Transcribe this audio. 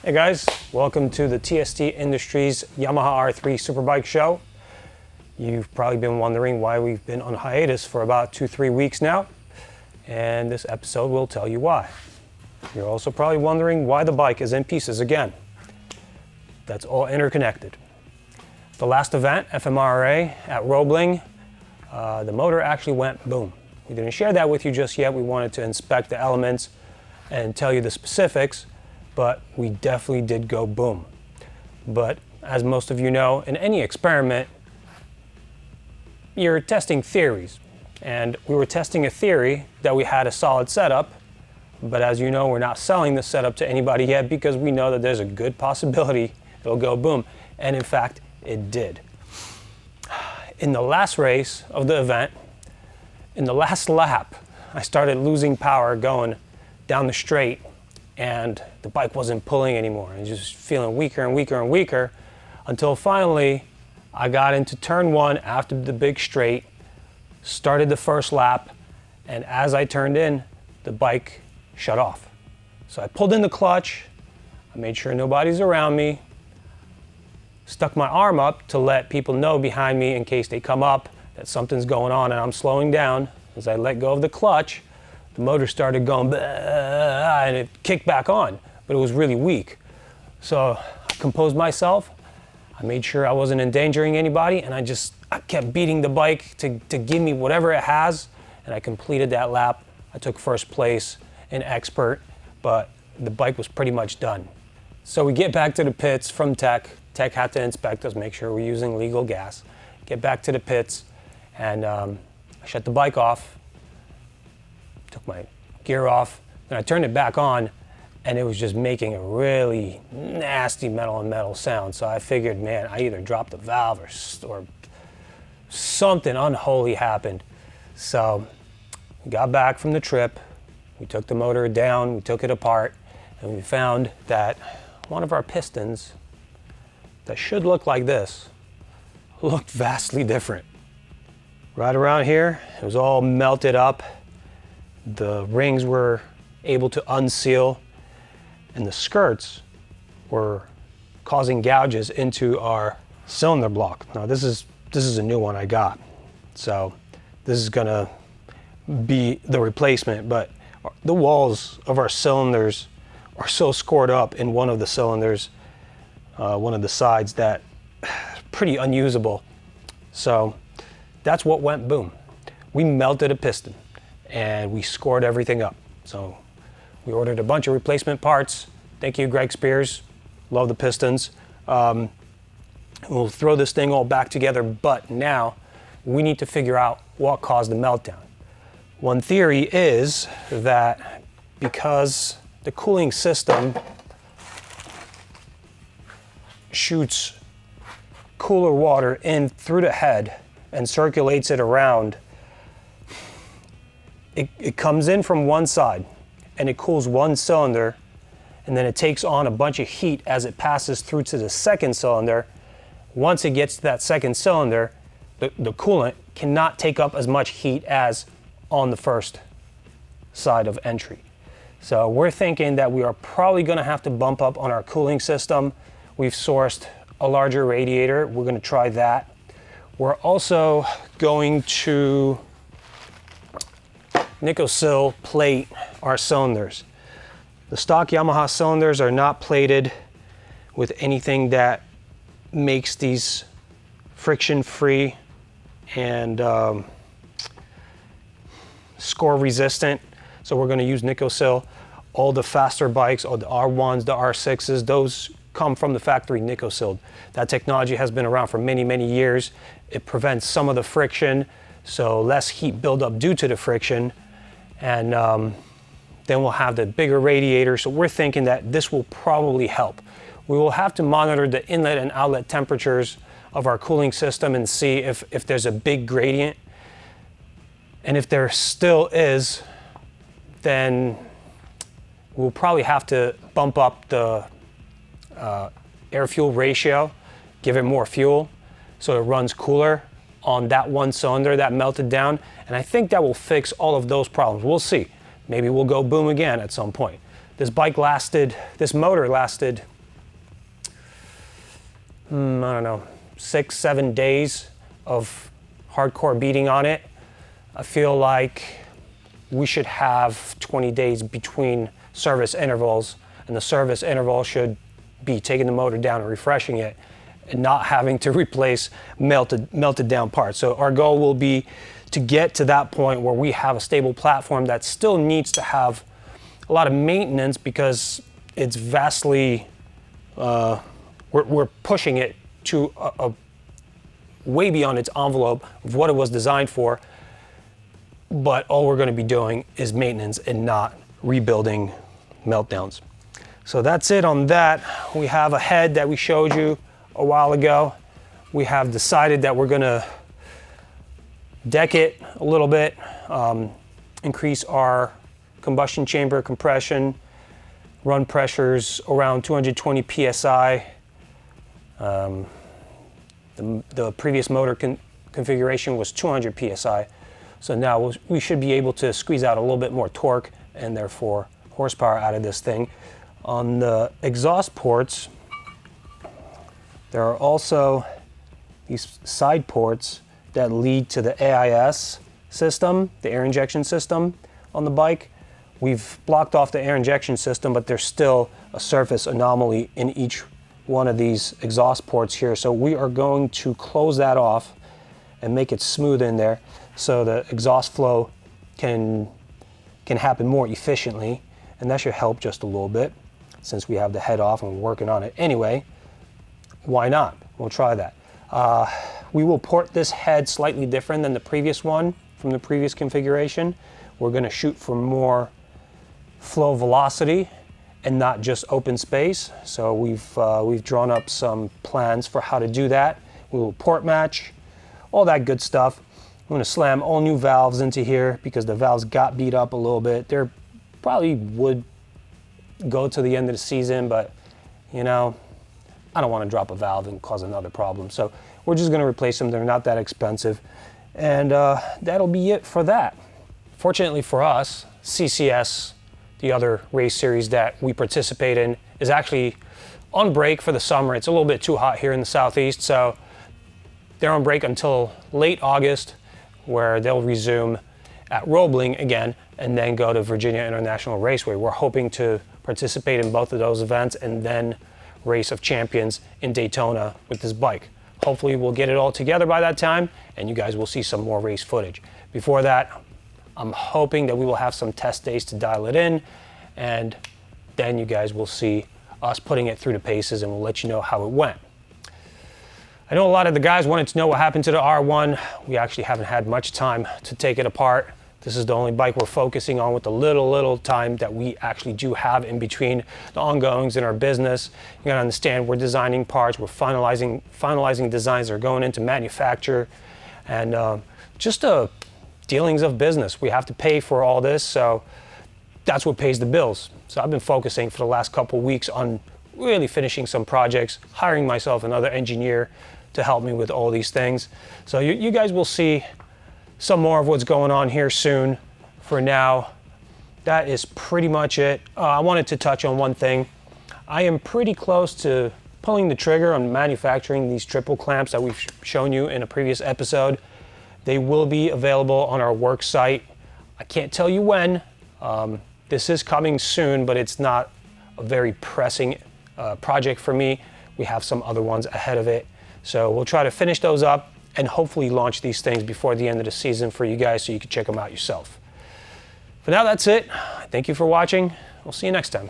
Hey guys, welcome to the TST Industries Yamaha R3 Superbike show. You've probably been wondering why we've been on hiatus for about 2-3 weeks now, and this episode will tell you why. You're also probably wondering why the bike is in pieces again. That's all interconnected. The last event, FMRA at Roebling, the motor actually went boom. We didn't share that with you just yet. We wanted to inspect the elements and tell you the specifics, but we definitely did go boom. But as most of you know, in any experiment, you're testing theories. And we were testing a theory that we had a solid setup, but as you know, we're not selling the setup to anybody yet because we know that there's a good possibility it'll go boom. And in fact, it did. In the last race of the event, in the last lap, I started losing power going down the straight, and the bike wasn't pulling anymore. I was just feeling weaker and weaker and weaker until finally I got into turn one after the big straight, started the first lap, and as I turned in, the bike shut off. So I pulled in the clutch, I made sure nobody's around me, stuck my arm up to let people know behind me in case they come up that something's going on and I'm slowing down. As I let go of the clutch, the motor started going and it kicked back on, but it was really weak. So I composed myself, I made sure I wasn't endangering anybody, and I kept beating the bike to give me whatever it has, and I completed that lap. I took first place in expert, but the bike was pretty much done. So we get back to the pits from Tech. Tech had to inspect us, make sure we're using legal gas. Get back to the pits, and I shut the bike off, took my gear off, and I turned it back on, and it was just making a really nasty metal on metal sound. So I figured, man, I either dropped the valve or something unholy happened. So we got back from the trip, we took the motor down, we took it apart, and we found that one of our pistons that should look like this looked vastly different. Right around here, it was all melted up. The rings were able to unseal, and the skirts were causing gouges into our cylinder block. Now this is a new one I got, so this is gonna be the replacement, but the walls of our cylinders are so scored up in one of the cylinders, one of the sides, that pretty unusable. So that's what went boom. We melted a piston and we scored everything up. So we ordered a bunch of replacement parts. Thank you, Greg Spears. Love the pistons. We'll throw this thing all back together, but now we need to figure out what caused the meltdown. One theory is that because the cooling system shoots cooler water in through the head and circulates it around, it comes in from one side and it cools one cylinder, and then it takes on a bunch of heat as it passes through to the second cylinder. Once it gets to that second cylinder, the coolant cannot take up as much heat as on the first side of entry. So we're thinking that we are probably going to have to bump up on our cooling system. We've sourced a larger radiator. We're going to try that. We're also going to Nicosil plate our cylinders. The stock Yamaha cylinders are not plated with anything that makes these friction free and score resistant. So we're going to use Nicosil. All the faster bikes, all the R1s, the R6s, those come from the factory Nicosil. That technology has been around for many, many years. It prevents some of the friction, so less heat buildup due to the friction. And then we'll have the bigger radiator. So we're thinking that this will probably help. We will have to monitor the inlet and outlet temperatures of our cooling system and see if there's a big gradient. And if there still is, then we'll probably have to bump up the air-fuel ratio, give it more fuel so it runs cooler on that one cylinder that melted down. And I think that will fix all of those problems. We'll see. Maybe we'll go boom again at some point. This motor lasted I don't know, 6-7 days of hardcore beating on it. I feel like we should have 20 days between service intervals, and the service interval should be taking the motor down and refreshing it and not having to replace melted down parts. So our goal will be to get to that point where we have a stable platform that still needs to have a lot of maintenance because it's vastly, we're pushing it to a way beyond its envelope of what it was designed for. But all we're going to be doing is maintenance and not rebuilding meltdowns. So that's it on that. We have a head that we showed you a while ago. We have decided that we're going to deck it a little bit, increase our combustion chamber compression, run pressures around 220 psi. The previous motor configuration was 200 psi. So now we should be able to squeeze out a little bit more torque and therefore horsepower out of this thing. On the exhaust ports, there are also these side ports that lead to the AIS system, the air injection system on the bike. We've blocked off the air injection system, but there's still a surface anomaly in each one of these exhaust ports here. So we are going to close that off and make it smooth in there so the exhaust flow can happen more efficiently, and that should help just a little bit since we have the head off and we're working on it anyway. Why not? We'll try that. We will port this head slightly different than the previous one from the previous configuration. We're going to shoot for more flow velocity and not just open space. So we've drawn up some plans for how to do that. We will port match, all that good stuff. I'm going to slam all new valves into here because the valves got beat up a little bit. They probably would go to the end of the season, but you know, I don't want to drop a valve and cause another problem. So we're just going to replace them. They're not that expensive. And that'll be it for that. Fortunately for us, CCS, the other race series that we participate in, is actually on break for the summer. It's a little bit too hot here in the Southeast, so they're on break until late August, where they'll resume at Roebling again and then go to Virginia International Raceway. We're hoping to participate in both of those events and then Race of Champions in Daytona with this bike. Hopefully we'll get it all together by that time and you guys will see some more race footage. Before that, I'm hoping that we will have some test days to dial it in, and then you guys will see us putting it through the paces and we'll let you know how it went. I know a lot of the guys wanted to know what happened to the R1. We actually haven't had much time to take it apart. This is the only bike we're focusing on with the little time that we actually do have in between the ongoings in our business. You gotta understand, we're designing parts, we're finalizing designs that are going into manufacture, and just dealings of business. We have to pay for all this, so that's what pays the bills. So I've been focusing for the last couple weeks on really finishing some projects, hiring myself another engineer to help me with all these things. So you guys will see some more of what's going on here soon. For now, that is pretty much it. I wanted to touch on one thing. I am pretty close to pulling the trigger on manufacturing these triple clamps that we've shown you in a previous episode. They will be available on our work site. I can't tell you when. This is coming soon, but it's not a very pressing project for me. We have some other ones ahead of it. So we'll try to finish those up and hopefully launch these things before the end of the season for you guys so you can check them out yourself. For now, that's it. Thank you for watching. We'll see you next time.